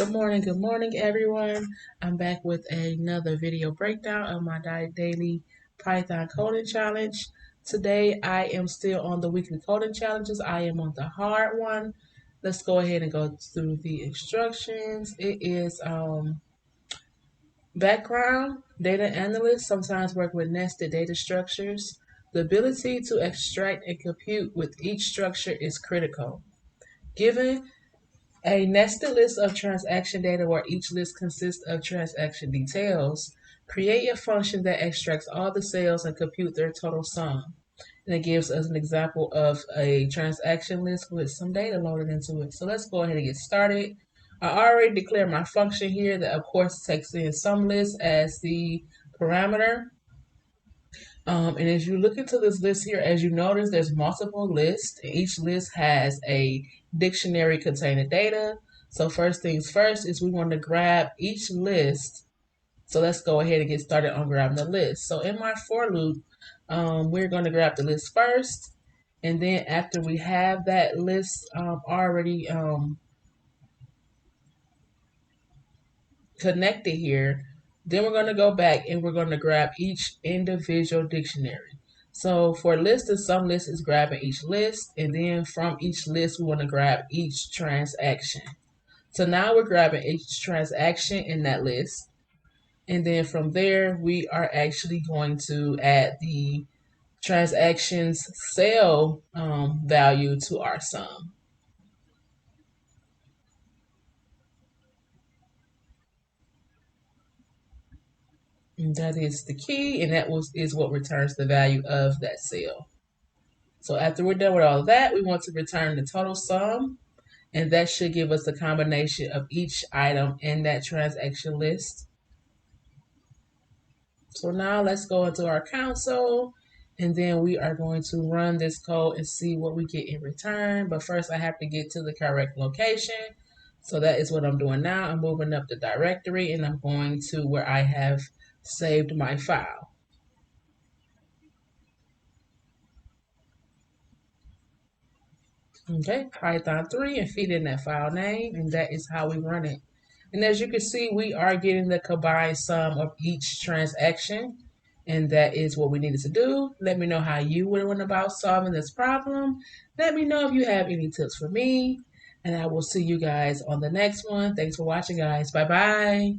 Good morning, everyone. I'm back with another video breakdown of my daily Python coding challenge. Today, I am still on the weekly coding challenges. I am on the hard one. Let's go ahead and go through the instructions. It is background. Data analysts sometimes work with nested data structures. The ability to extract and compute with each structure is critical. Given a nested list of transaction data where each list consists of transaction details. Create a function that extracts all the sales and compute their total sum. And it gives us an example of a transaction list with some data loaded into it. So let's go ahead and get started. I already declared my function here that of course takes in some list as the parameter. And as you look into this list here, as you notice, there's multiple lists. Each list has a dictionary containing data. So first things first is we want to grab each list. So let's go ahead and get started on grabbing the list. So in my for loop, we're going to grab the list first. And then after we have that list already connected here, then we're going to go back and we're going to grab each individual dictionary. So for list and some list is grabbing each list, and then from each list we want to grab each transaction. So now we're grabbing each transaction in that list, and then from there we are actually going to add the transactions sale value to our sum. And that is the key, and that is what returns the value of that sale. So after we're done with all of that, we want to return the total sum, and that should give us the combination of each item in that transaction list. So now let's go into our console, and then we are going to run this code and see what we get in return. But first I have to get to the correct location. So that is what I'm doing now. I'm moving up the directory and I'm going to where I have saved my file. Okay, Python 3 and feed in that file name, and that is how we run it. And as you can see, we are getting the combined sum of each transaction, and that is what we needed to do. Let me know how you went about solving this problem. Let me know if you have any tips for me, and I will see you guys on the next one. Thanks for watching, guys. Bye-bye.